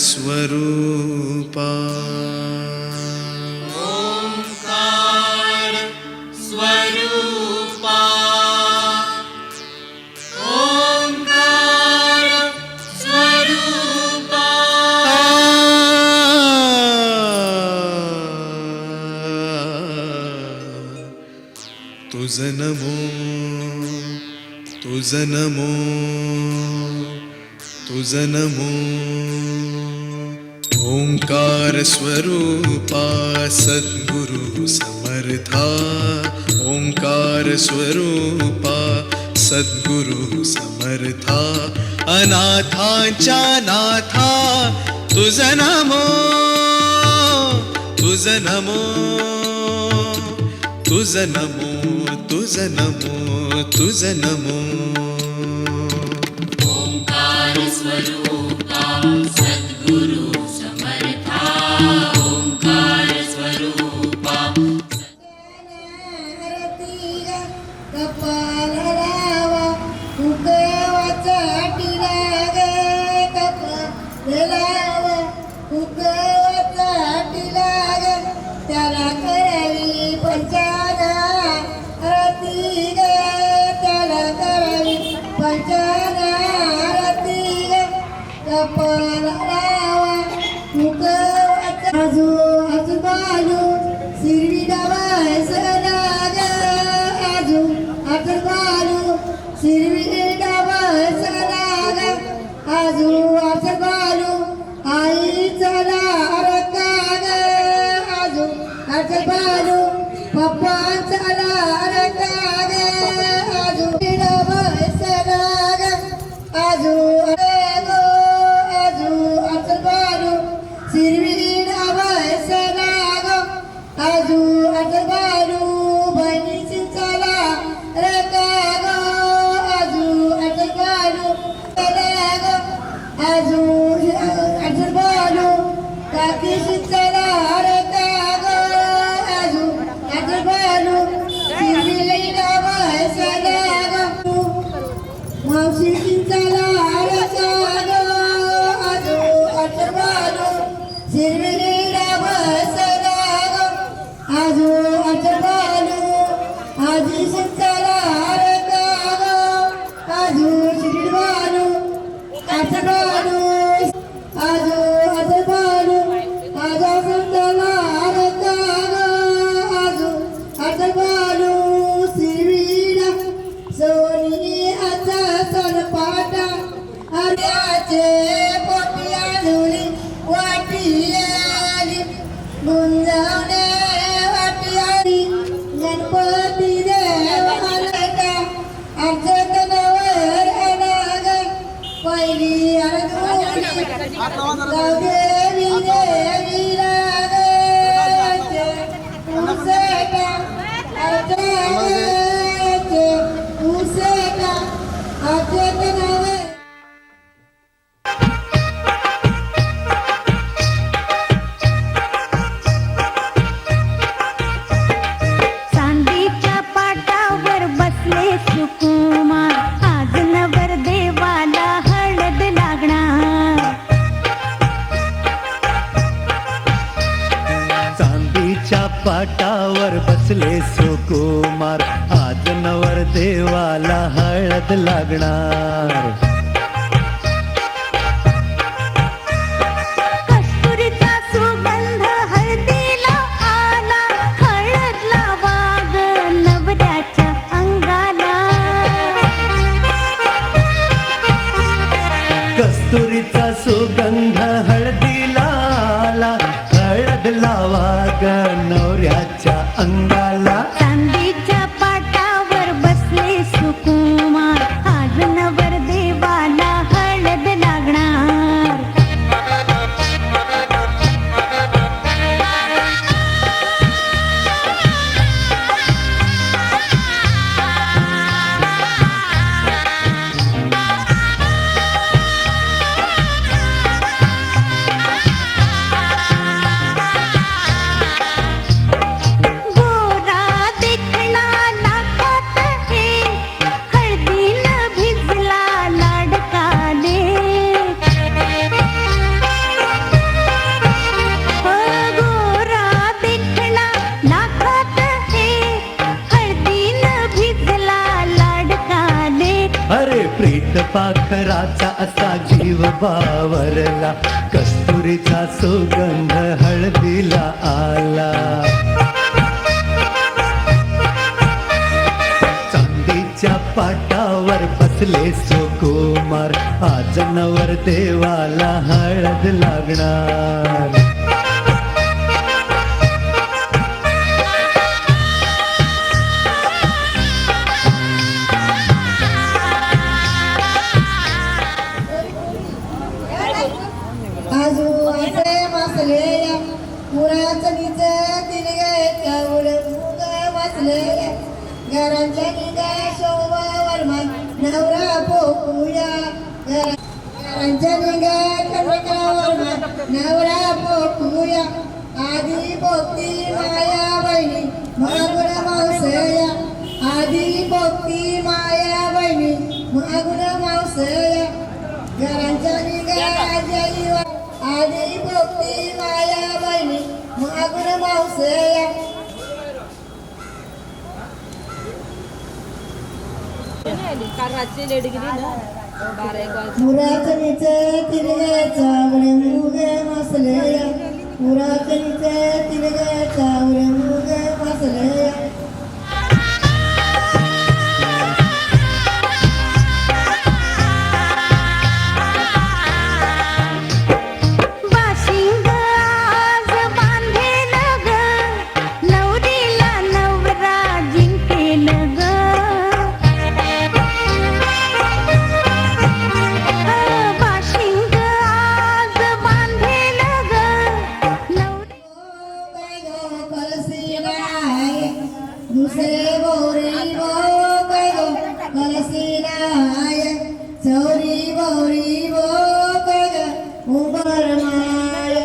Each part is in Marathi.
स्वरूपा ओंकार स्वरूपा ओंकार स्वरूपा तुझ नमो तुझ नमो तुझ नमो ओंकार स्वरूपा सद्गुरु समर्था ओंकार स्वरूपा सद्गुरु समर्था अनाथांच्या नाथा तुझ नमो तुझ नमो तुझ नमो तुझ नमो तुझ नमो ओंकार स्वरूपा सद्गुरु समर्था ओंकार स्वरूपा कपाल लावा कुकवाचा टिला ग कपाल लावा कुकवाचा टिला ग त्याला करावी पंचाना आरती ग त्याला करावी पंचाना आरती ग कपाल लावा कुकवाचा आजूबाजू सिरवी डावा सला ग आजूबाजू सिरवी डावा सला ग आजूबाजू आई चला रका ग आजूबाजू पप्पा चला रका ग डावा सला ग आजूबाजू सिरवी डावा सला ग आजूबाजू बहिणीची चला रका ग आजूबाजू चला ग आजूबाजू काकीशी चला रका ग आजूबाजू सिरवी डावा सला ग मावशीची चला रका ग आजूबाजू सिरवी डावा सला ग आजूबाजू आजीशी चला रका ग आजूबाजू आजूबाजू आजूबाजू आजा चला रका ग आजूबाजू सिरवीला सोनी आचा सनपाटा आर्याचे पोटी आढुली वाटी आली गुंजावणे वाटी आली गणपती देवाला आमच्या तनावर अनाग पहिली अडचणी देवी देवी लागायचे उसेटा अर्जाचे उसेटा आमच्या तनावर चांदीच्या पाटावर बसले सुकुमार आज नवर देवाला हळद लागणार चांदीच्या पाटावर बसले सुकुमार आज नवर देवाला हळद लागणार कस्तुरीचा सुगंध हळदीला आला हळद लावा ग नवऱ्याच्या अंगाला कस्तुरीचा सुगंध हळदीला आला हळद लावा ग नवऱ्याच्या अंगाला चांदीच्या पाटावर बसले सुकुमार आज नवर देवा पाखराचा असा जीव बावरला, कस्तुरीचा सुगंध हळदीला आला. चांदीच्या पाटावर बसले सुकुमार, आज नवर देवाला हळद लागणार. आजू असे मसलेल्या मुराचं नीच दिलगायच्या उडमुग मसलेल्या घरांच्या निगा शोभा वर्मान नवरा पोकुया. घरांच्या निगा कनका वर्मान नवरा पोकुया. आधी पोती माया बहिणी मागुण मावसया. आधी पोती माया बहिणी मागुण मावसया. घरांच्या निगा आधी पोती माया बहिणी मागुण मावसया. मुराचं नीच तिरगायचा उडमुग मसलेया. मुराचं नीच तिरगायचा उडमुग मसलेया. बाशिंग आज बांधेल ग, नवरीला नवरा जिंकेल ग. बाशिंग आज बांधेल ग, नवरी दुसरे बोरी बो गो कलसीनाय. चौरी बोरी बो गो उबर माय.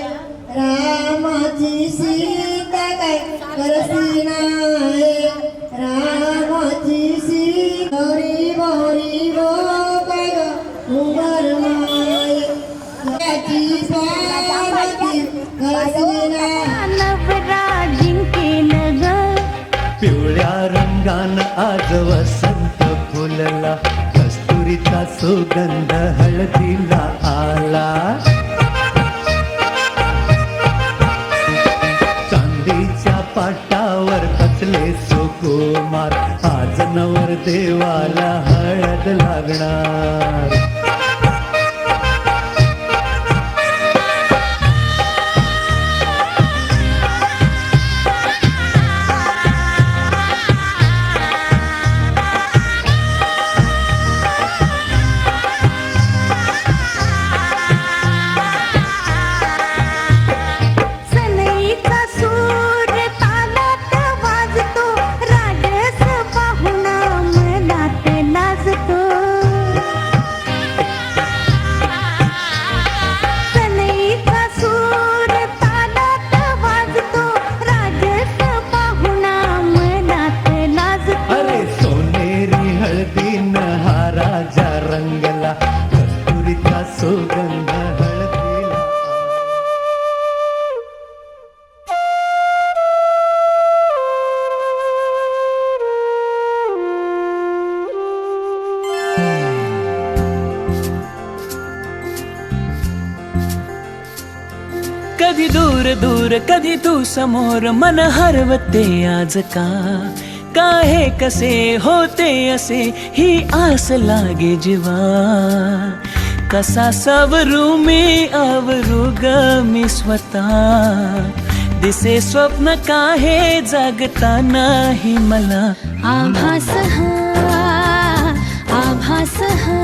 रामाची सीता काय कलसीनाय. रामाची सीता चौरी बोरी बो गो उबर माय. त्याची पार्वती कलसीनाय. नवरा जिंकेल ग. पिवळ्या रंगान आज वसंत फुलला, कस्तुरीचा सुगंध हळदीला आला. चांदीच्या पाटावर बसले सुकुमार, आज नवर देवाला हळद लागणार. सनईचा सूर तालात वाजतो, राजस पाहुणा मनात लाजतो. सनईचा सूर तालात वाजतो, राजस पाहुणा मनात लाजतो. अरे सोनेरी हळदीन हा राजा रंगला, कस्तुरीचा सुगंध हळदीला. कधी दूर दूर कधी तू समोर, मन हरवते आज का. काहे कसे होते असे ही आस लागे जीवा. कसा सावरू मी आवरू ग मी स्वतः. दिसे स्वप्न काहे जागता नाही मला. आभास हा आभास हा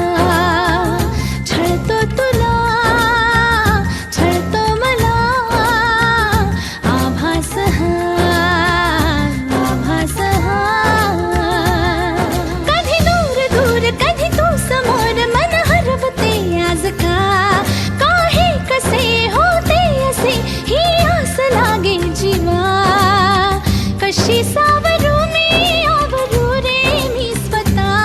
छळतो तुला छळतो मला. आभास हा आभास हा. कधी दूर दूर कधी तू समोर, मन हरवते आज का. काहे कसे होते असे ही आस लागे जीवा. कशी सावरू मी आवरू रे मी स्वतः.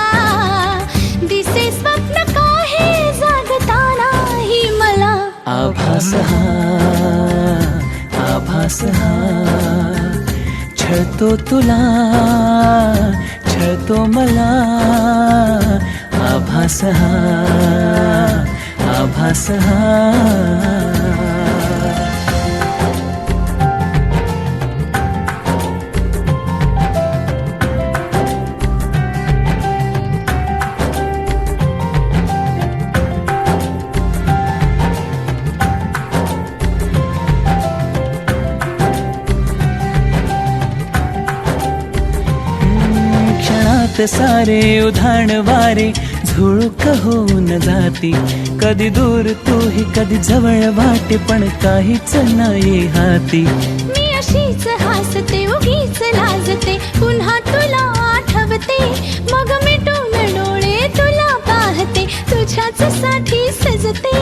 दिसे स्वप्न काहे जागता नाही मला. आभास हा आभास हा छळतो तुला छळतो मला आभास हा आभास हा क्षणात सारे उधाण वारे झुळूक होऊन जाती कधी दूर तूही कधी जवळ वाटे पण काहीच नाही हाती मी अशीच हसते उगीच लाजते पुन्हा तुला आठवते मग मिटून डोळे तुला पाहते तुझ्याच साठी सजते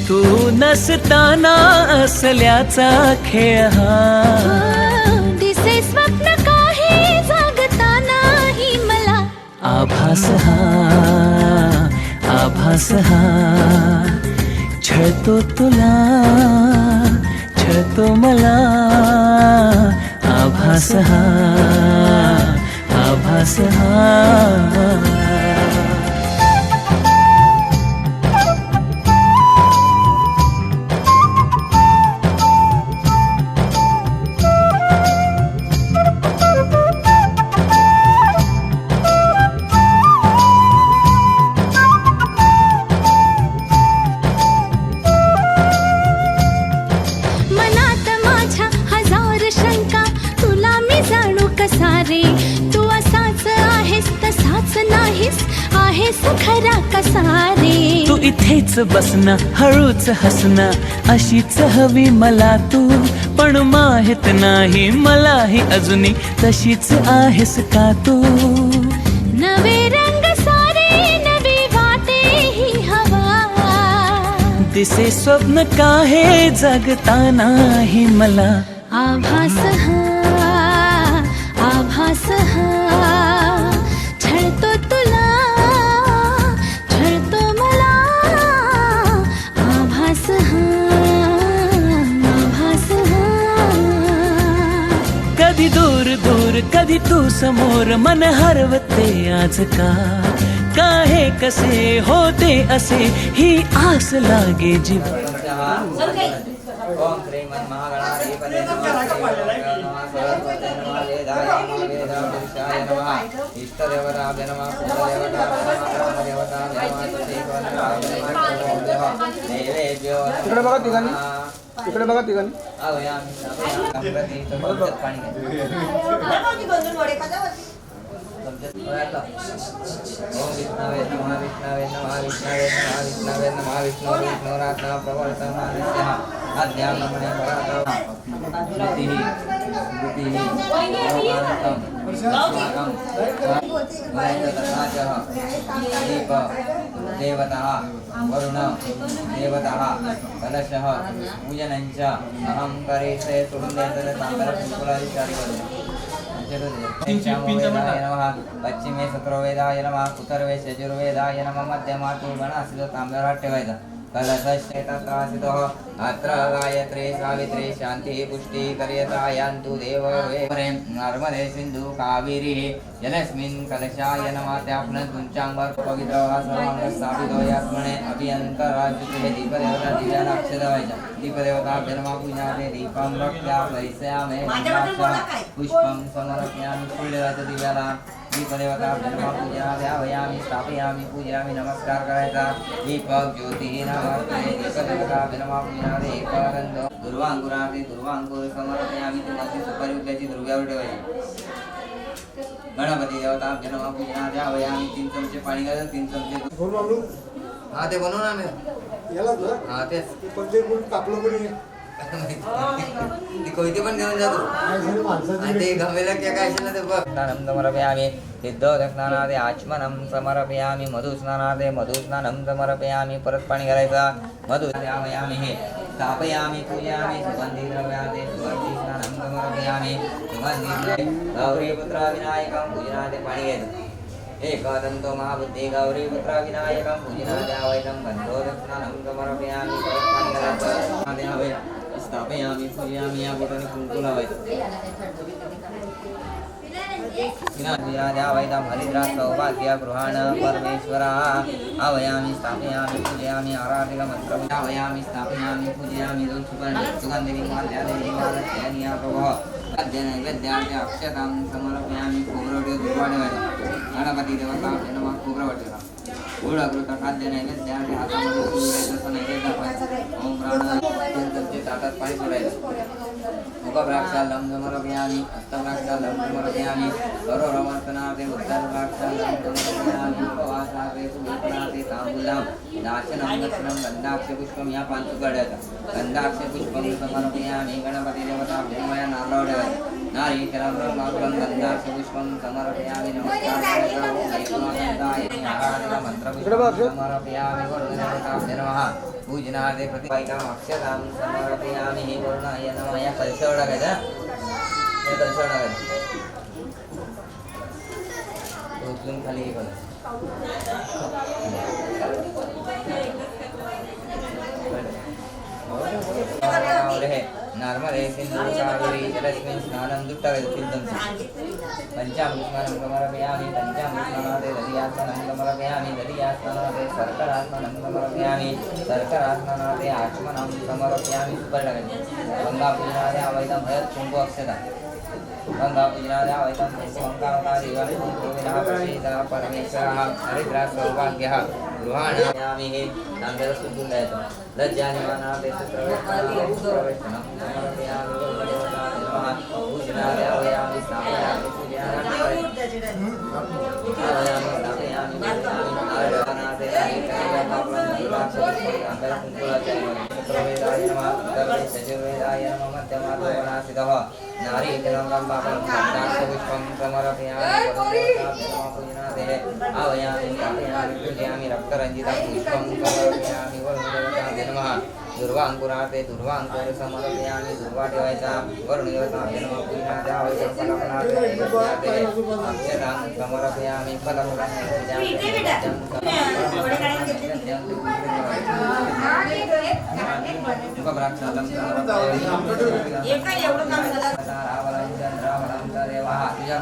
तू नसताना असल्याचा खेळ हा दिसे स्वप्न काही जागता नाही मला आभास हा छळतो तुला छळतो मला आभास हा मनात माझ्या हजार शंका तुला मी जाणू कसा रे तू असाच आहेस तसाच नाहीस आहेस खरा कसा रे तू इथेच बसना हळूच हसना अशीच हवी मला तू पण माहित नाही मलाही अजूनही तशीच आहेस का तू नवे रंग सारे नवी वाटे ही हवा दिसे स्वप्न काहे जगता नाही मला आभास हा छळतो तुला छळतो मला आभास हा कधी दूर दूर कधी तू समोर मन हरवते आज का काहे कसे होते असे ही आस लागे जीव ओम श्री महागणाधिपते नमः सरस्वती नमः वेदाय वेदाय नमः इष्टदेवताभ्य नमः कुलदेवताभ्य नमः देवेभ्यो इकडे बघा तिघांनी इकडे बघा तिघांनी ओम विष्णवे नमः विष्णवे नमः विष्णवे नमः विष्णवे नमः विष्णु विष्णुरात्मा प्रवर्तमानस्य अध्यात्मने परातः स्मृतिः लोकान्तं अस्माकं वैद्यतथाचः दीप देवतः वरुण देवतः कलशः पूजनञ्च अहं करिष्ये सुगन्धेन ताम्रपुष्परादिचारिवदे पश्चिमे सत्रोवेदाय नमः उत्तरवे यजुर्वेदाय नमः मध्यमातु गणासितो ताम्बरात ठेवायचा कलशश्चेतत्रासितो अत्र गायत्री सावित्री शांती पुष्टी करियतायान्तु देववे नर्मदे सिंधु कावेरी जलस्मिन् कलशाय नमः त्यापन तुमच्यावर पवित्र वासनांग स्थापितो यास्मणे अभियंतराजुते दीपदेवता दिव्याला अक्षदावायचा दीपदेवता जन्मा पूजाते दीपं रक्ष्यामि पुष्पं समर्पयामि फुलदेवता दिव्याला दीपदेवता जन्मा पूजयामि स्थापयामि पूजयामि नमस्कार करायचा दीपक ज्योती नमस्ते दीपदेवता जन्मा पूजयामि एकगंध दुर्वांकुराते दुर्वांकुर समर्पयामि तुम्हाला सुपारी उद्याची दुर्व्यावर ठेवायची गणपती देवता जन्मा पूजयामि 3 चमचे पाणी घालायचं 3 चमचे हा ते बनवू ना मी हा तेच ती कोयती पण घेऊन जातो आणि ते गमेला काय असेल ना ते बघ स्नानं समर्पयामि सिद्धोदकस्नानादे आचमनं समर्पयामि मधुस्नानादे मधुस्नानं समर्पयामि परत पाणी घालायचा मधु द्यावयामि हे स्थापयामि पूजयामि सुगंधी द्रव्यादे सुगंधी स्नानं समर्पयामि सुगंधी गौरीपुत्र विनायकं पूजनादे पाणी घ्यायचं एकदन्तो महाबुद्धि गौरीपुत्र विनायकं पूजनादे आवैतं गन्धोदकस्नानं समर्पयामि परत पाणी घालायचं स्थापयामि पूजयामि या बोटाने कुंकू लावायचं वैदम हरिद्रा सौभाग्य गृहाण परमेश्वरा आवयामि स्थापयामि पूजयामि आराधिक मंत्र आवयामि स्थापयामि पूजयामि दोन सुपर्ण सुगंधिनी माल्यादेवी मालत्यानिया प्रभो अद्य नैवेद्यार्थे अक्षतां समर्पयामि खोबरवडे दुर्वाडे गणपती देवता नमः खोबरवडेला गुळकृत खाद्य नैवेद्यार्थे हातामध्ये सूर्याचं नैवेद्य ओम प्राण ताटात पाणी सोडायचं मुखप्राक्षालं समर्पयामि हस्तप्राक्षालं समर्पयामि सरोरमर्तनार्थे उत्तरप्राक्षालं समर्पयामि उपवासार्थे सुविप्रार्थे ताम्बूलं दाशनं दर्शनं गन्धाक्षपुष्पं या पांचुकड्याचा गन्धाक्षपुष्पं समर्पयामि गणपतिदेवता भूमया नारळवड्यावर नारीकरं ब्रह्माकुलं गन्धाक्षपुष्पं समर्पयामि नमस्काराय मंत्रपुष्पं समर्पयामि वरुणदेवताभ्ये नमः पूजनार्थे प्रतिवैकाम् अक्षतां समर्पयामि वरुणाय नमः या कलशावर टाकायचा या कलशावर टाकायचा उचलून खाली हे करा नर्मदे सिंधु कावेरी जलस्मिन् स्नानं दुट्टगतिसिद्धं पञ्चामृतस्नानं समर्पयामि पञ्चामृतस्नानादे दधियास्नानं समर्पयामि दधियास्नानादे शर्करास्नानं समर्पयामि शर्करास्नानादे आचमनं समर्पयामि सुपर्णगति गङ्गापूजनादे अवैधं भयत् कुम्भ अक्षता गङ्गापूजनादे अवैधं कुम्भङ्कावतादेवं गोविन्दः प्रसीदः परमेश्वरः हरिद्रा सौभाग्यः गृहाणायामि नांदेड सुंदर द्यायचं लज्जानिवानादे प्रवेशनं समर्पयामि पूजनादे अवयामि स्थापयामि पूजयामि नारीकरं रक्तरञ्जितं पुष्पं समर्पयामि वरुणदेवताभ्ये नमः दुर्वाङ्कुरार्थे दुर्वाङ्कुर समर्पयामि दुर्वा ठेवायचा वरुणदेवताभ्ये नमः पूजनार्थे आवश्यकं फलफलार्थे नैवेद्यार्थे अक्षतां समर्पयामि फलफलं मुखप्राक्षालं समर्पयामि रावलं चन्द्रावलं तदेवः तुझ्या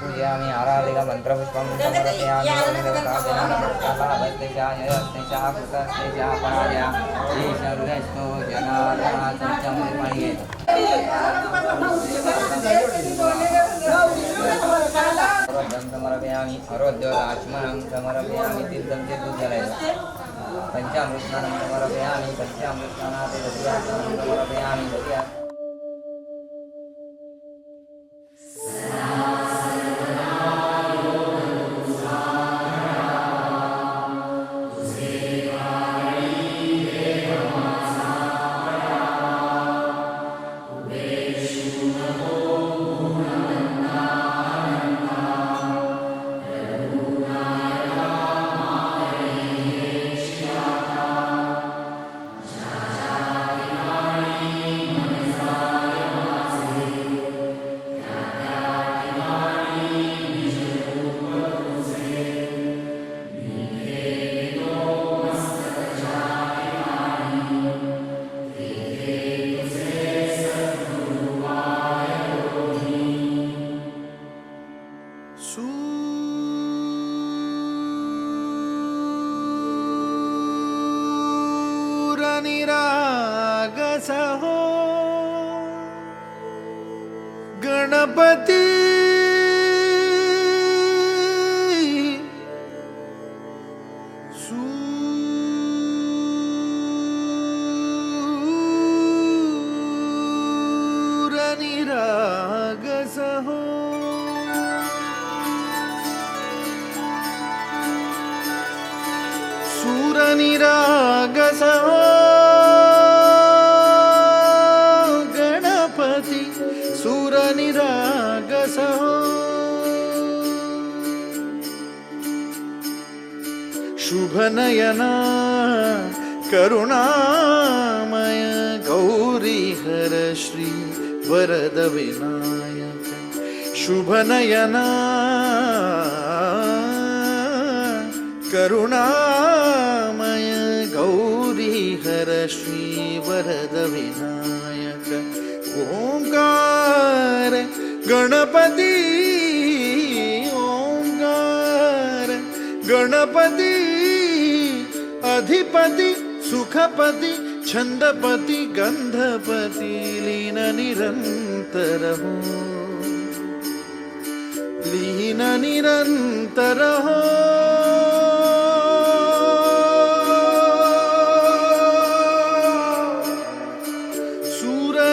पूजयामि आराधिक मंत्रपुष्पं समर्पयामि समर्पयामि आरोग्यराचमनं समर्पयामि तीर्थं च पूजयामि पंचामृतस्नानं समर्पयामि पंचामृतस्नानात् दधियास्नानं समर्पयामि सहो गणपती सुरनिरागस हो गणपती सुरनिरागस हो शुभनयना करुणामय गौरी हर श्री वरद विनायक शुभनयना करुणामय गौरी हर श्री वरद विनायक ओंकार गणपती ओंकार गणपती अधिपति सुखपति छंदपति गंधपति लीन निरंतर हो लीन निरंतर हो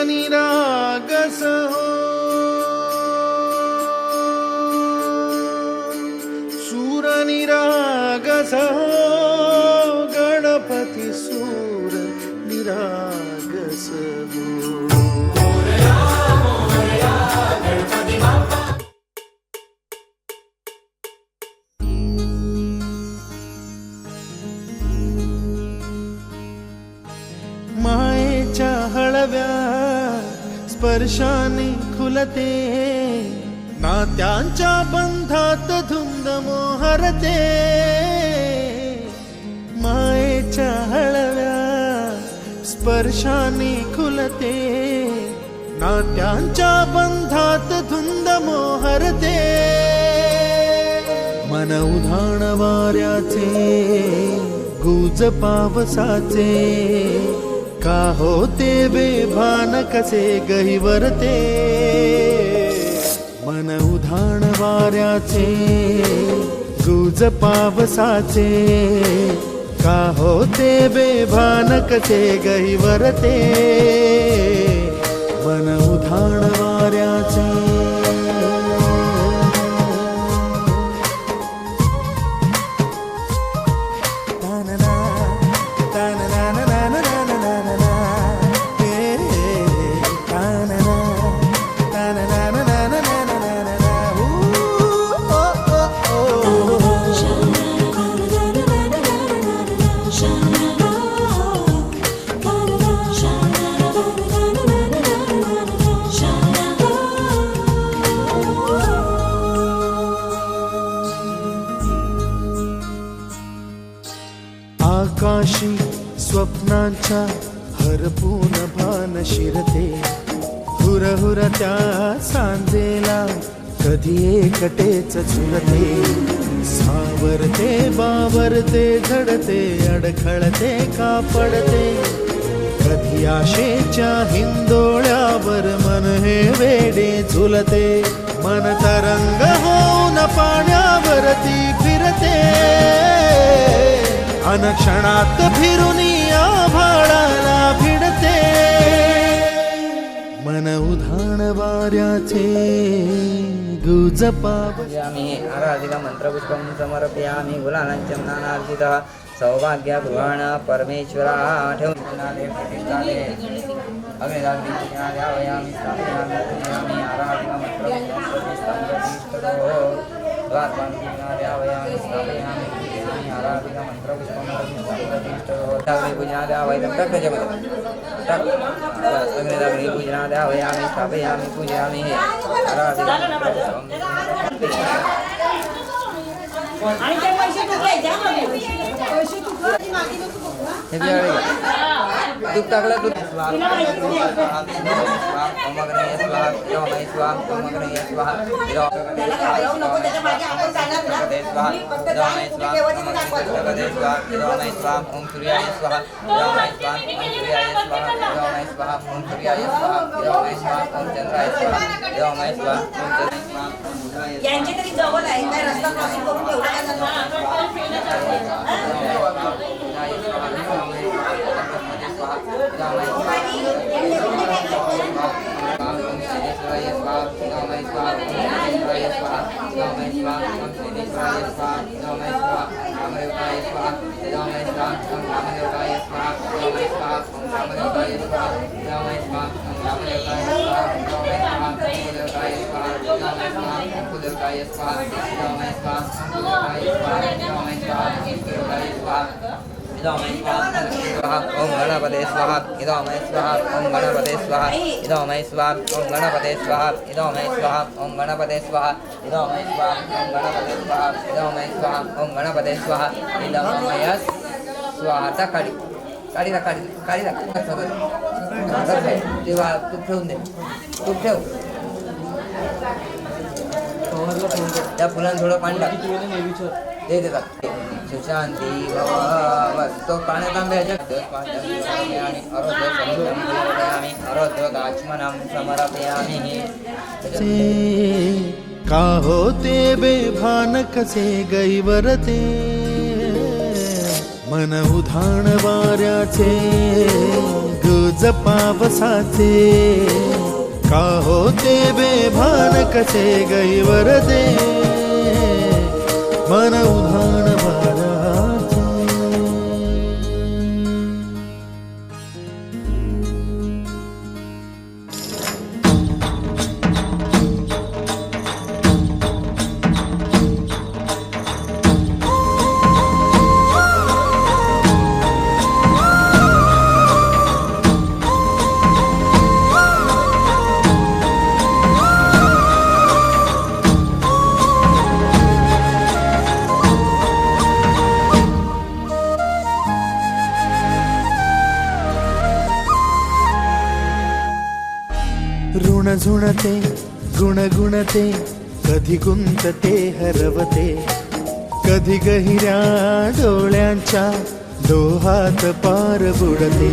सूरनिरागस हो सूरनिरागस हो गणपति सूर निरागस हो मायेच्या हळव्या स्पर्शाने खुलते नात्यांच्या बंधात धुंद मोहरते मायेच्या हळव्या स्पर्शाने खुलते नात्यांच्या बंधात धुंद मोहरते मन उधाण वाऱ्याचे गुज पावसाचे का होते बेभान कसे गहिवरते मन उधाण वाऱ्याचे गुज पावसाचे का होते बेभान कसे गहिवरते मन उधाण वाऱ्याचे आकाशी स्वप्नांच्या हरपून भान शिरते हुर हुर त्या सांजेला कधी एकटेच झुलते सावरते बावरते झडते अडखळते का पडते कधी आशेच्या हिंदोळ्यावर मन हे वेडे झुलते मन तरंग होऊन पाण्यावरती फिरते अनक्षणात फिरुनी आभाळाला भिडते मन उधाण वाऱ्याचे गुज यामी आराधिका मंत्रपुष्पं समर्पयामि गुलालंचम नानार्जितः सौभाग्य गृहाण परमेश्वरा ठेवून प्रतिष्ठाले अग्निदाग्नि पूजनायावयामि स्थापयामि पूजयामि आराधिका मंत्रपुष्पं प्रतिष्ठामि द्वारपालि पूजनायावयामि स्थापयामि पूजयामि आराधिका मंत्रपुष्पं प्रतिष्ठामि पूजनायावयामि अग्निदाग्नि पूजनायावयामि स्थापयामि पूजयामि आराधिका आणि ते पैसे कुठले द्या मला पैसे कुठले मागितलं तू बघ दूध टाकलं दूध यांचे तरी जवळ आहे काय रस्ता क्रॉसिंग करून ठेवला ग्रामदेवताय स्वाहा पितामहे स्वाहा ग्रामदेवताय स्वाहा पितामहे स्वाहा कुलदेवताय स्वाहा पितामहे स्वाहा कुलदेवताय स्वाहा पितामहे स्वाहा पितामहे स्वाहा पितामहे स्वाहा ओम गणपते स्वाहा पितामहे स्वाहा ओम गणपते स्वाहा पितामहे स्वाहा ओम गणपते स्वाहा पितामहे स्वाहा ओम गणपते स्वाहा पितामहे स्वाहा ओम गणपते स्वाहा पितामहे स्वाहा ओम गणपते स्वाहा पितामहे स्वाहा आता काढी तेव्हा तूप ठेवून दे तूप ठेव त्या फुलांना थोडं पाणी टाक ते देतात सुशांती तो पाण्यात आंब्याच्या आणि अरोध्य गाचमनम समर्पयामि का होते बेभान कसे गैवरते मन उधाण वाऱ्याचे गुज पावसाचे का होते बेभान कसे गैवरते मन उधाण वाऱ्याचे ऋण झुणते गुणगुणते कधी गुंतते हरवते कधी गहिऱ्या डोळ्यांच्या डोहात पार बुडते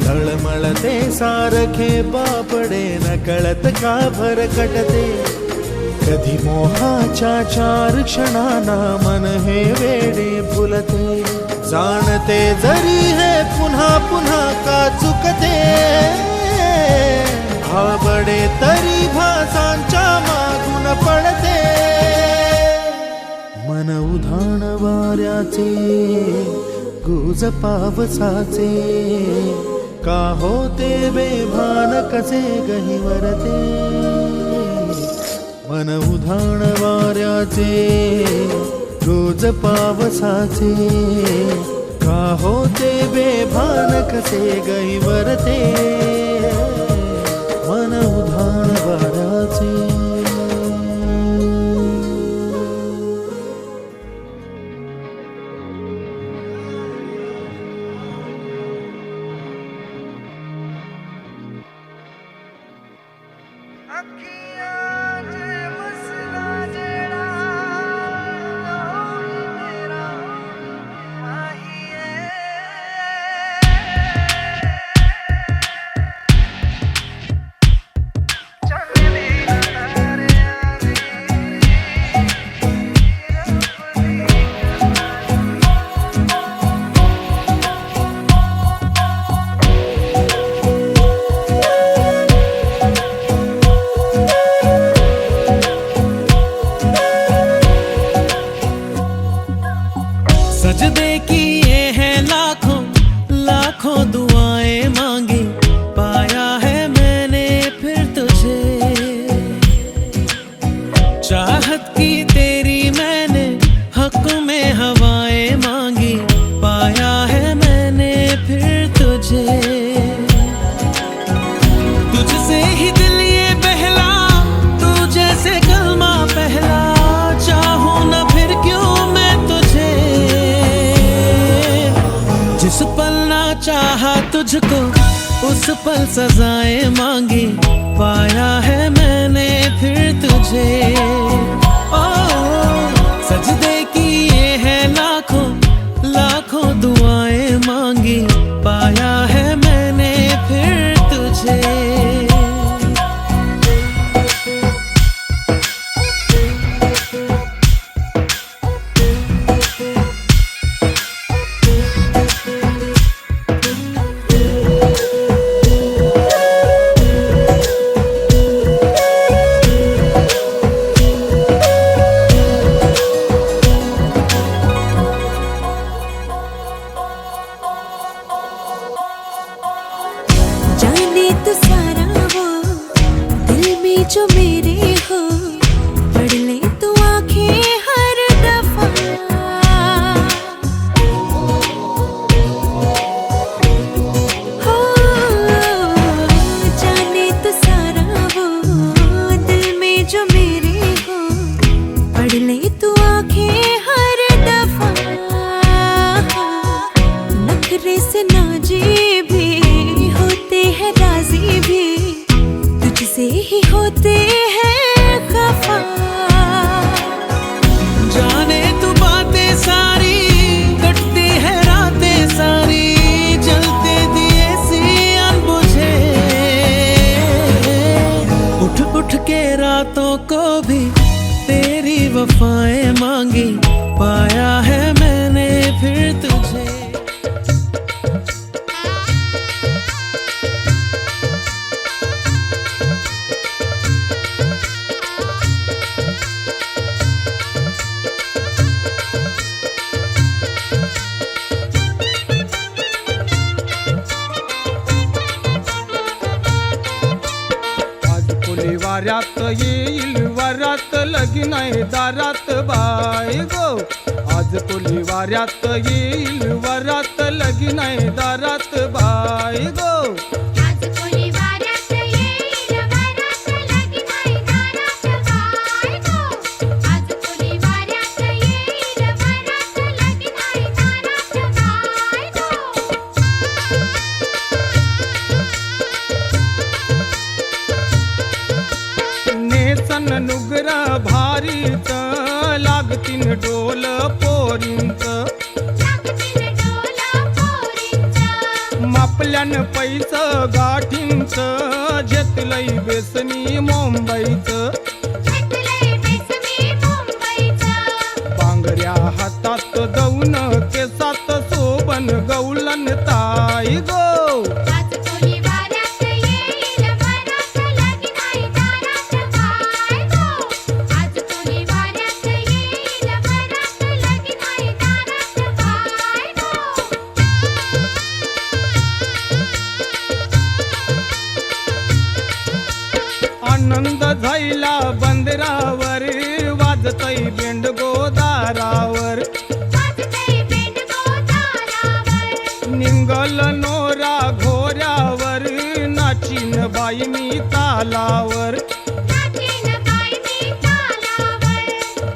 तळमळते सारखे बापडे न कळत का भरकटते कधी मोहाच्या चार क्षणांना मन हे वेडे फुलते जाणते जरी हे पुन्हा पुन्हा का चुकते आवडे तरी भासांच्या मागून पडते मन उधाण वाऱ्याचे गुज पावसाचे का होते बेभान कसे गहिवरते मन उधाण वाऱ्याचे गुज पावसाचे का होते बेभान कसे गहिवरते मन उधाण वाऱ्याचे सजदे किए हैं लाखों लाखों दुआएं मांगी पाया है मैंने फिर तुझे चाहत की तेरी मैंने हक में हवाएं मांगी पाया है मैंने फिर तुझे तुझसे ही दिल ये बहला तू जैसे कलमा पहला चाहूं न फिर क्यों मैं तुझे जिस पल ना चाहा तुझको उस पल सजाएं मांगी पाया है मैंने फिर तुझे ओ सजदे किए हैं लाखों लाखों दुआएं मांगी पाया है मैंने फिर तुझे तू सारा वो दिल में जो मेरे हो पढ़ ले तू आंखें हर दफा हो जाने तू सारा वो दिल में जो मेरे हो पढ़ ले तू आंखें हर दफा नखरे से नाजी भी होते हैं राजी भी तुझसे ही होते हैं खफा जाने तू बातें सारी कटती है रातें सारी जलते दिए सी अनबुझे उठ उठ के रातों को भी तेरी वफाएं मांगी पाया है मैंने फिर तुझे आज कोणी वाऱ्यात येईल वरात लगीन आहे दारात बाय गो आज कोणी वाऱ्यात येईल वरात लगीन आहे दारात बाय गो आज कोणी वाऱ्यात येईल वरात लगीन आहे दारात बाय गो आज कोणी वाऱ्यात येईल वरात लगीन आहे दारात बाय नेसन नुगरा भारीच लागतीन डोल पोरींच मापल्यान पैस गाठींच घेतलंय बेसनी मुंबईचं बांगड्या हातात दौन केसात सोबन गौलन ताई गो आज कोणी वाऱ्यात येईल वरात लगीन आहे दारात बाय गो आज कोणी वाऱ्यात येईल वरात लगीन आहे दारात बाय आनंद झायला बंदरावर वाजतय बेंड गोदारावर निंगल नोरा घोऱ्यावर नाचीन बाई मी तालावर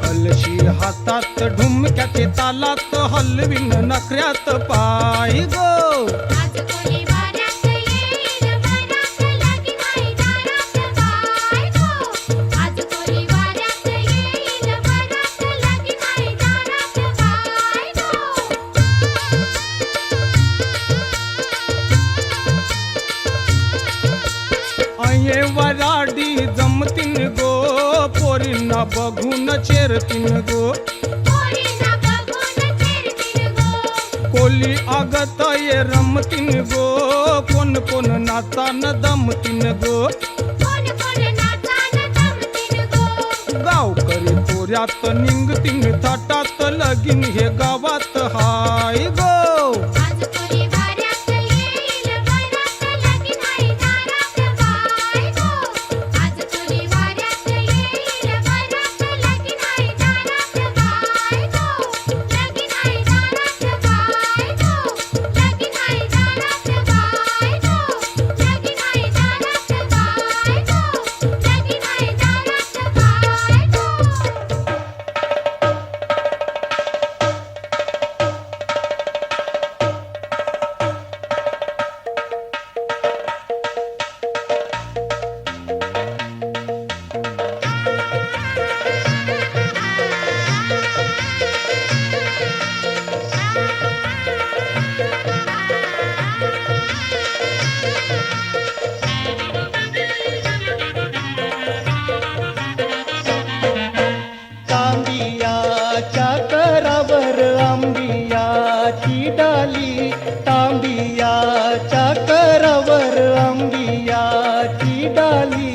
कलशी हातात ढुमक्याचे तालात हलवीन नखऱ्यात पाय गो आज कोणी वाऱ्यात येईल वरात लगीन आहे दारात बाय गो आज कोणी वाऱ्यात येईल वरात लगीन आहे दारात बाय अये वराडी जमतीन गो पोरींना बघून चेरतीन गो कोली आगत ये रमतीन गो कोण कोण नाचान दमतीन गो गावकरी पोऱ्यात निंगतीन थाटात लगीन हे गावात हाय गो आज कोणी वाऱ्यात येईल वरात लगीन आहे दारात बाय गो आज कोणी वाऱ्यात येईल वरात लगीन आहे दारात बाय गो लगीन आहे दारात बाय गो लगीन आहे दारात बाय गो लगीन आहे दारात बाय गो लगीन आहे दारात बाय गो तांबियाच्या करावर आंबियाची डाली तांबियाच्या करावर आंबियाची डाली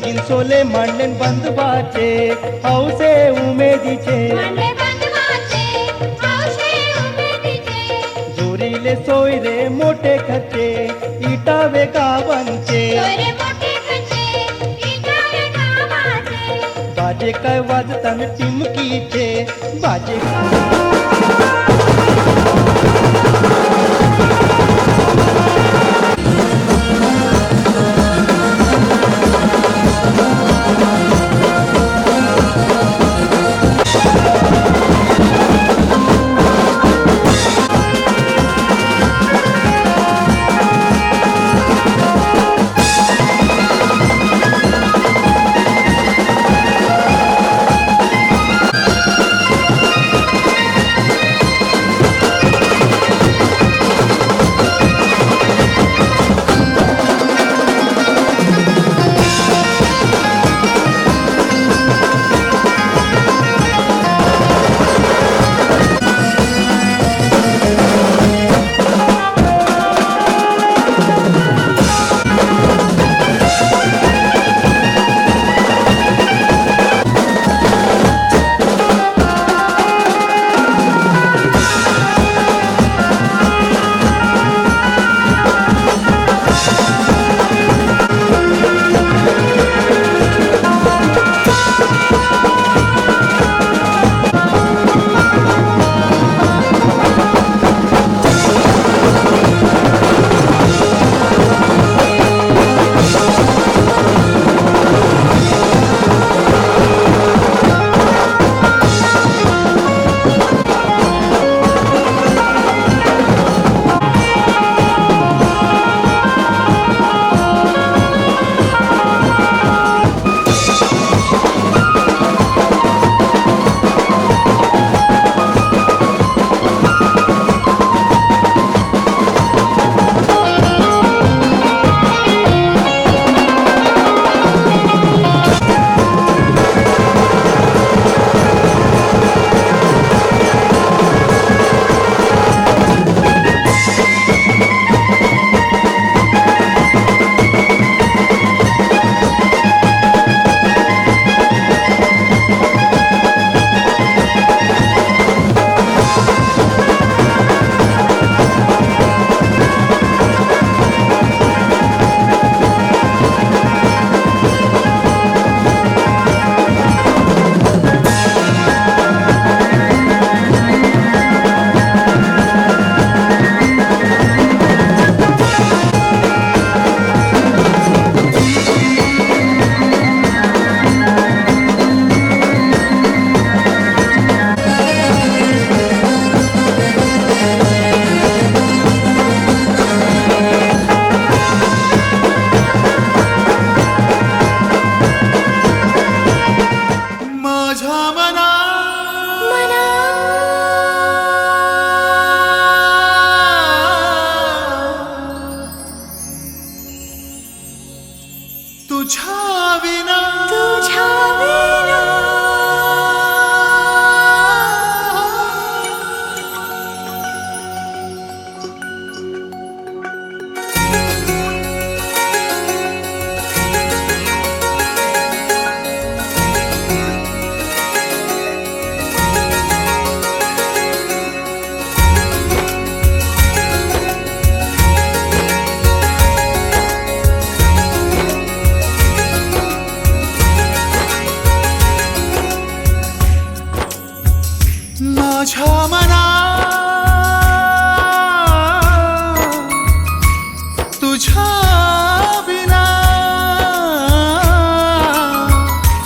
लगीन सोले मांडलेन बंधवाचे हौसे उमेदीचे जोरीले सोयरे मोठे खर्चे इटावे गावांचे बाजे काय वाजताना टिमकीचे बाजे माझ्या मना तुझ्या बिना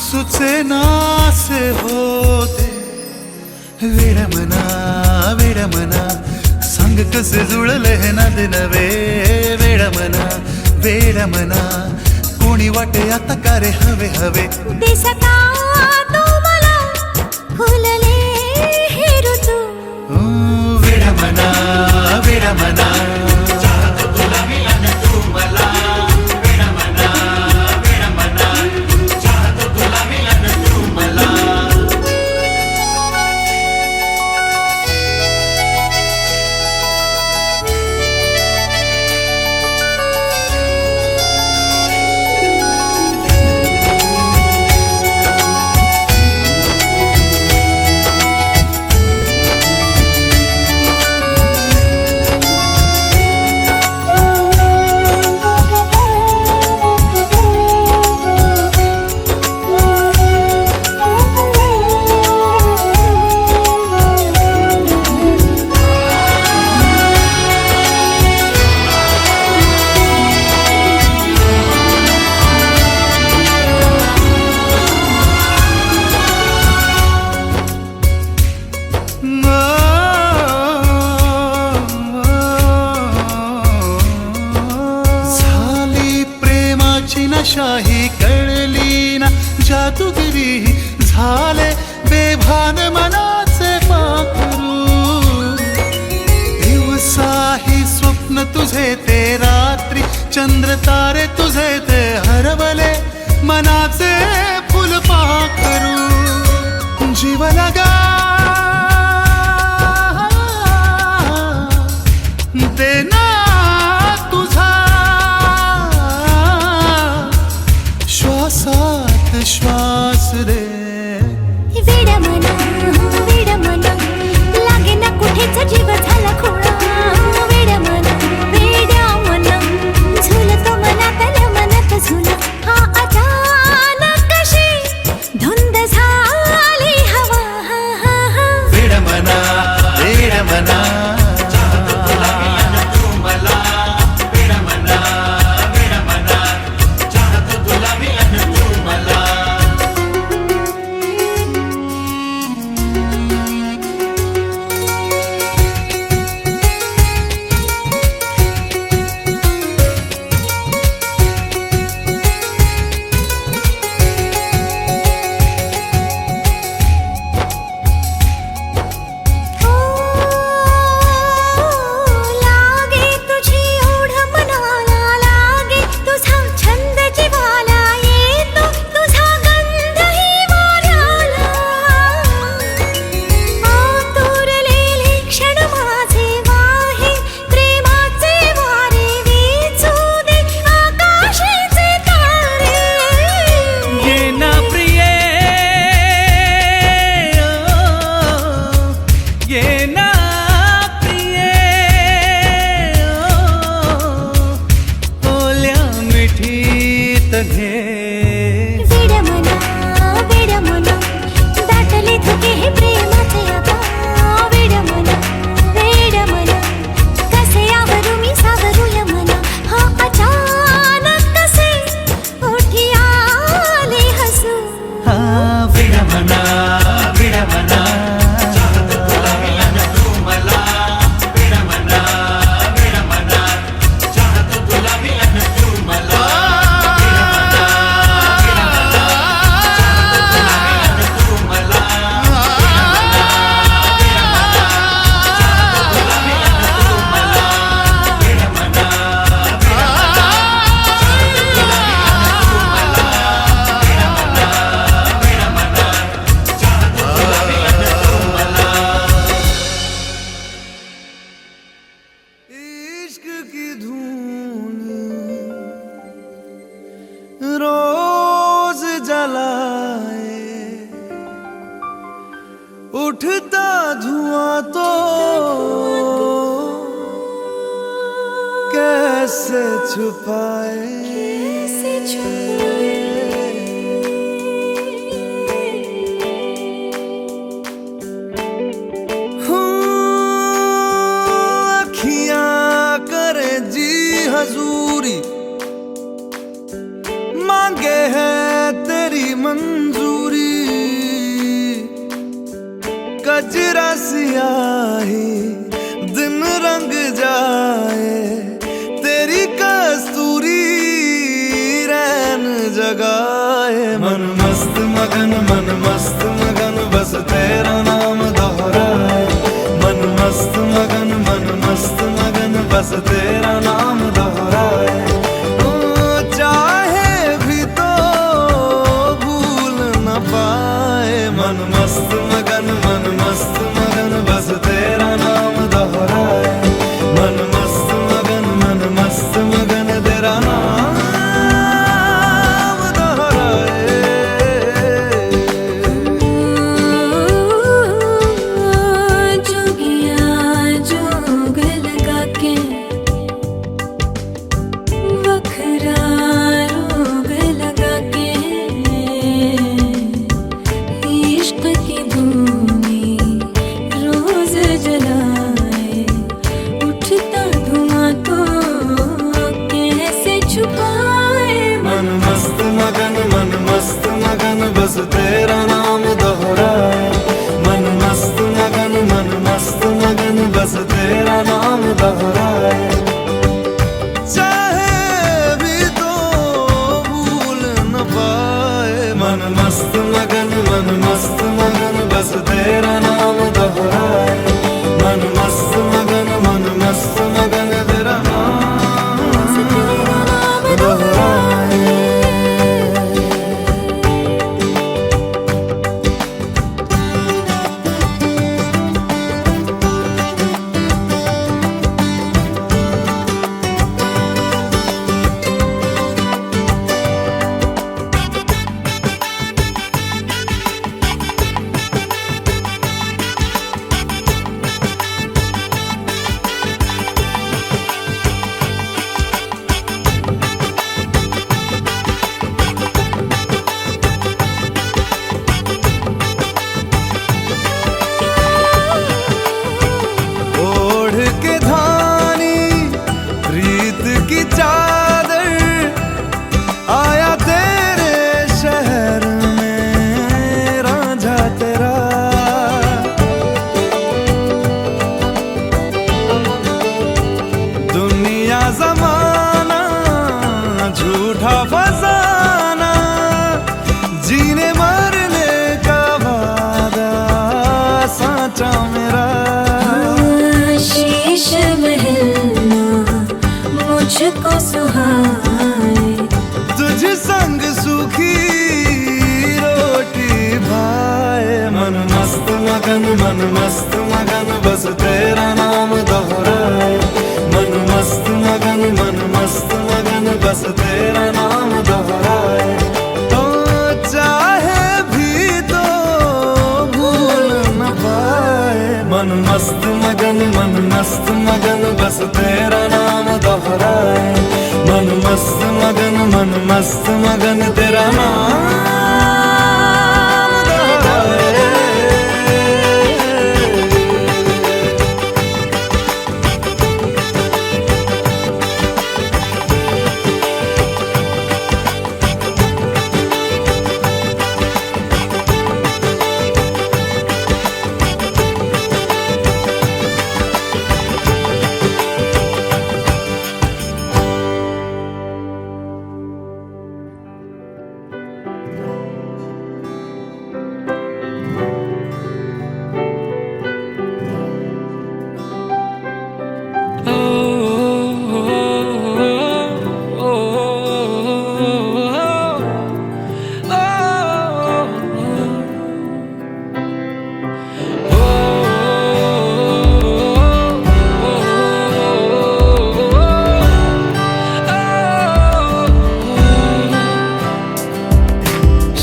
सुचेनासे होते वेड मना सांग कसे जुळले हे नाते नवे वेड मना कोणी वाटे आता का रे हवे हवे दिसता तू मला फुलले हे ऋतू वेड मना सुखान मनाचे पाखरू दिवसाही स्वप्न तुझे ते रात्री चंद्र तारे तुझे ते हरवले मनाचे फुलपाखरू जीव लगा देना तुझा श्वासात श्वास दे वेड मना लागे ना कुठेच जीव झाला खोळा वेड मना झुलतो मनात मनात झुला हा अचानक कशी धुंद झाली हवा वेड मना लागे तुझी ओढ मनाला लागे तुझा छंद जीवाला येतो तुझा गंधही वाऱ्याला आतुरलेले क्षण माझे वाहे प्रेमाचे वारे वेचू दे आकाशाचे तारे ये ना प्रिये ये ना प्रिये ओल्या मिठीत घे वेड मना दाटले धुके हे प्रेमाचे आता वेड मना कसे आवरू मी सावरूया मना हा अचानक कसे ओठी आले हसू हा विड म्हणा इश्क की धून रोज जलाए उठता धुआं तो कैसे छुपाए अखियां करे जी हजूरी मांगे है तेरी मंजूरी कजरा सियाही दिन रंग जाए तेरी कस्तूरी रैन जगाए मन मस्त मगन बस तेरा नाम दोहराए मन मस्त मगन बस तेरा नाम दोहराए चाहे भी तो भूल न पाए मन मस्त मगन बस तेरा नाम दोहराए मन मस्त मगन तेरा नाम दोहराए तेरा नाम दोहराए मन मस्त मगन तेरा नाम दोहराए ओढ़ के धानी प्रीत की चादर आया तेरे शहर में रांझा तेरा दुनिया जमाना झूठा फसाना जीने मरने का वादा साचा मेरा शीश महलना मुझको सुहाए तुझ संग सूखी रोटी भाए मन मस्त मगन बस तेरा नाम दोहराए मन मस्त मगन बस तेरा नाम दोहराए तो चाहे भी तो भूल न पाए मन मस्त मगन बस तेरा नाम दोहराए मन मस्त मगन तेरा नाम दोहराए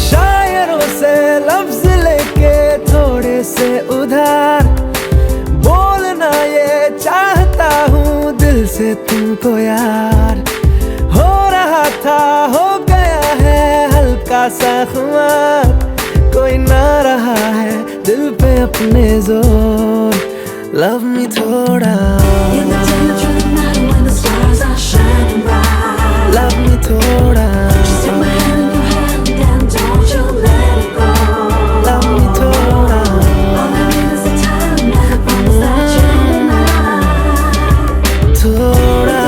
शायरों से लफ्ज लेके थोड़े से उधार बोलना ये चाहता हूँ दिल से तुमको यार हो रहा था हो गया है हल्का सा खुमार कोई ना रहा है दिल पे अपने जोर लव मी थोड़ा लव मी थोड़ा love me थोड़ा थोड़ा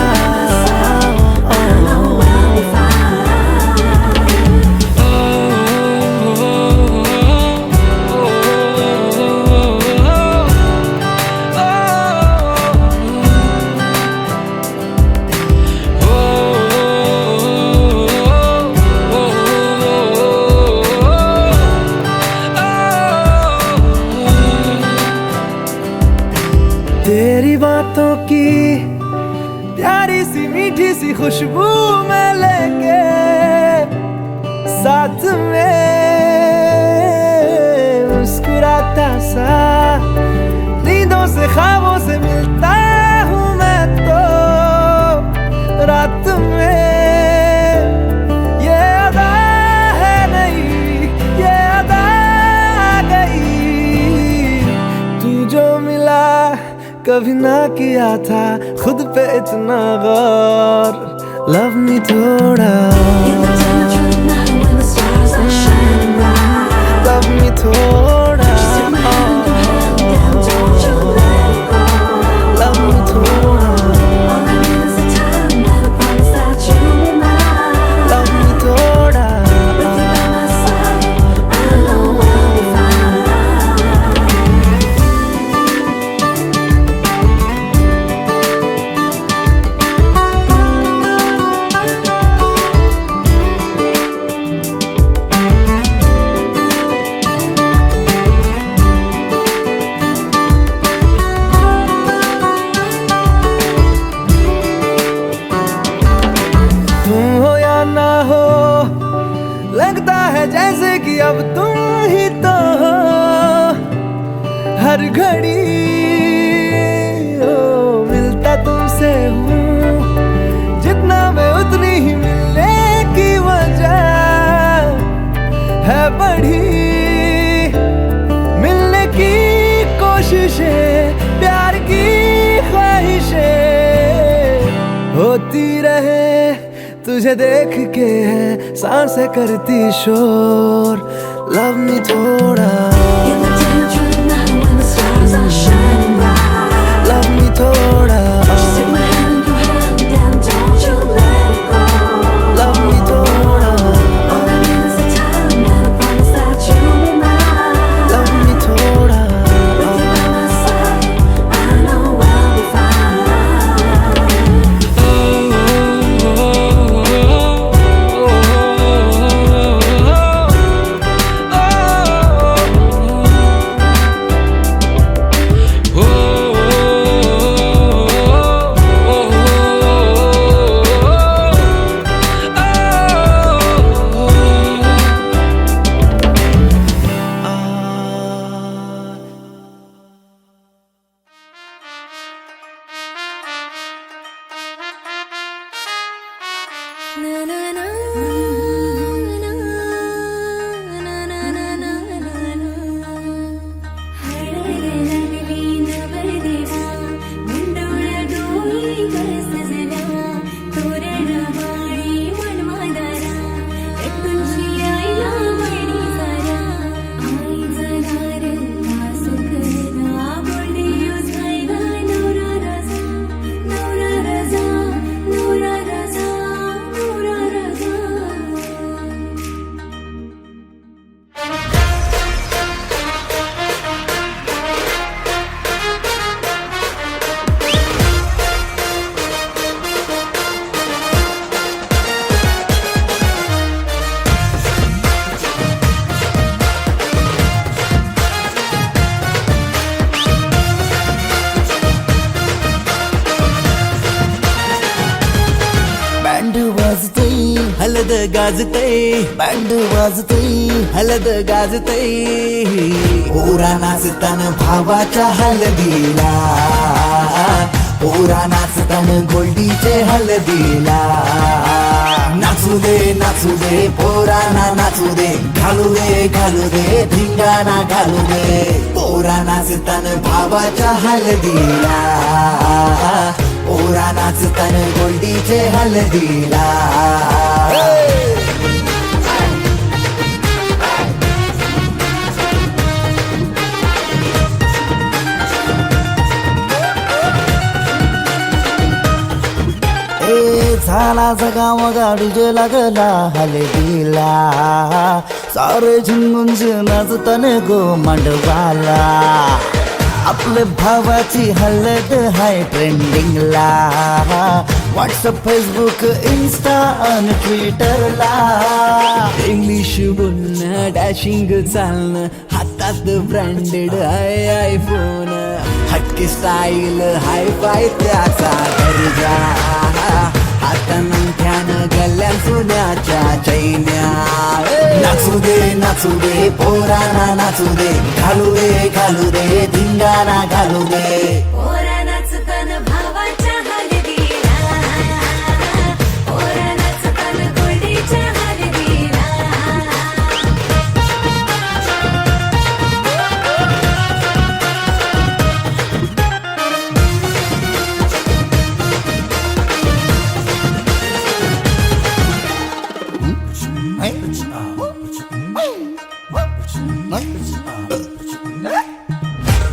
तेरी बातों की प्यारी सी मीठी सी खुशबू में लेके साथ में मुस्कुराता सा नींदों से ख्वाबों से मिलता हूँ मैं तो रात में ये अदा है नहीं ये अदा आ गई तू जो मिला कभी ना किया था खुद पे इतना गौर लव मी थोड़ा लव मी थोड़ा love me थोड़ा love me थोड़ा हर घड़ी मिलता तुमसे हूँ, जितना मैं उतनी ही मिलने की वजह है बढ़ी। मिलने की कोशिशें, प्यार की ख्वाहिशें होती रहे, तुझे देख के है सांसें करती शोर। लव मी थोड़ा, love me थोड़ा, love me थोड़ा, love me थोड़ा। हलद गाजते, बँड वाजते, हलद गाजते, पोरा नाचतान भावाच्या हलदीला, पोरा नाचतान गोल्डीचे हलदीला। नाचू दे पोरांना नाचू दे, घालू दे धिंगाणा घालू दे, पोरा नाचतान भावाच्या हलदीला, पोरा नाचतान गोल्डीचे हलदीला। झाला जगा मगा डीजे लागला हलदीला, सारे झुंगुंज नाचतान गो मांडवाला, आपले भावाची हलद हाय ट्रेंडिंगला, व्हॉट्सअप फेसबुक इन्स्टा आणि ट्विटरला। इंग्लिश बोलणं, डॅशिंग चालणं, हातात ब्रँडेड हाय आयफोन, हटके स्टाईल हाय फाय त्याचा दर्जा, हातानं गल्ल्यान सोन्याच्या चैन्या। नाचू दे पोरांना नाचू दे, घालू दे धिंगाणा घालू दे, पोरा नाचतान भावाच्या हलदीला, पोरा नाचतान गोल्डीच्या हलदीला।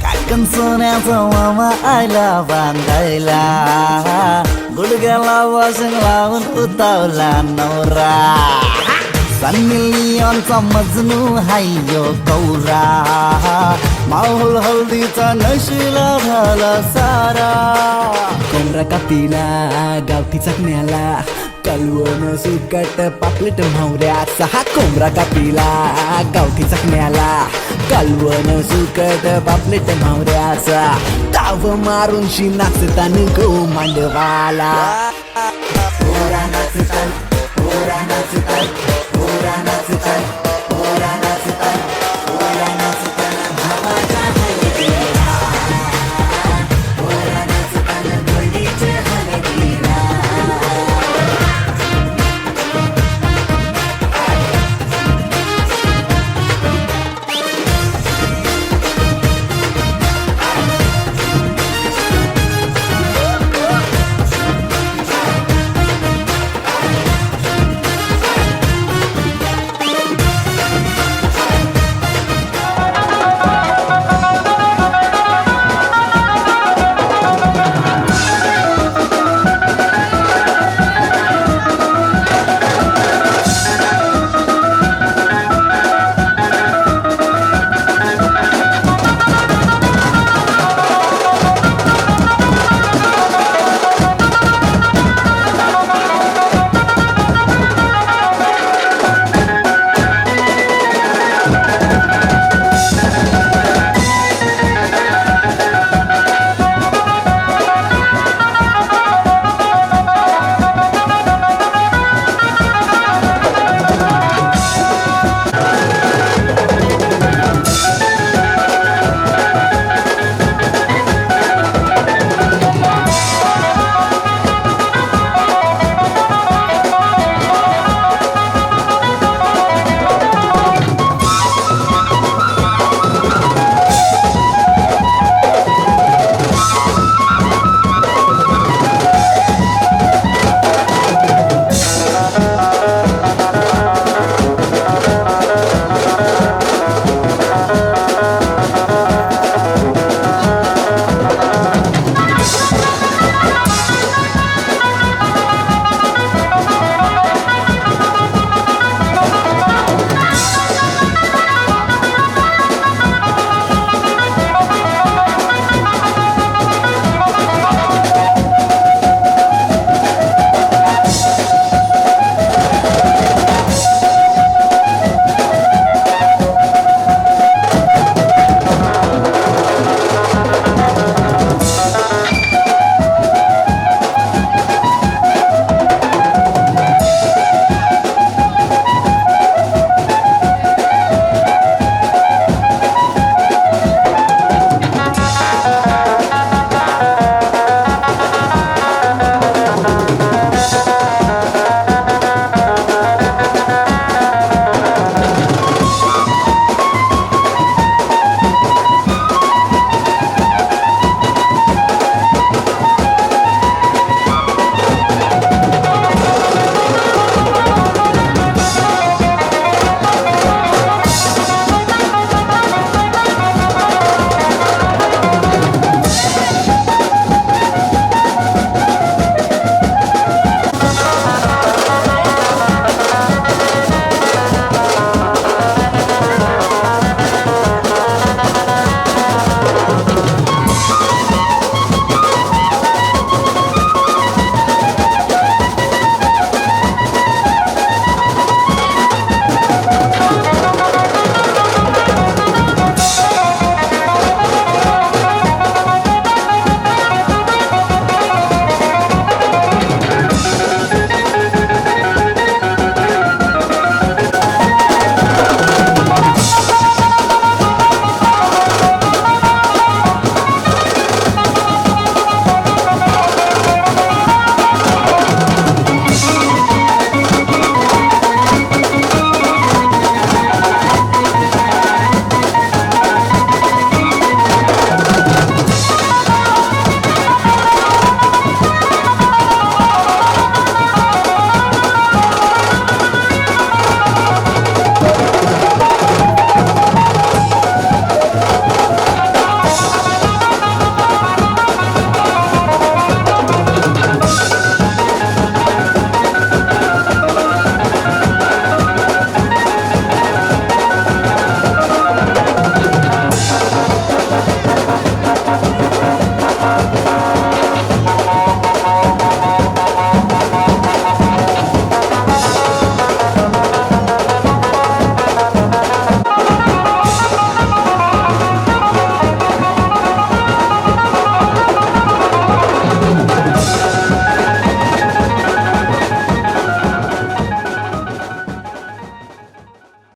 काकण सोन्याचा मामा आयला बांधायला, गुडघ्याला वाशिंग लावून उतावला नवरा, सन्नी लिओनचा मजनू हायो गौरा, माहोल हल्दीचा नशिला झाला सारा। कोंबडा कापीला गावठी चकण्याला, कलवण सुकट पापलेट म्हावऱ्याचा, हा कोंबडा कापीला गावठी चकण्याला, कलवण सुकट पापलेट म्हावऱ्याचा, ताव मारून शी नाचतान गो मांडवाला। पोरा नाचतान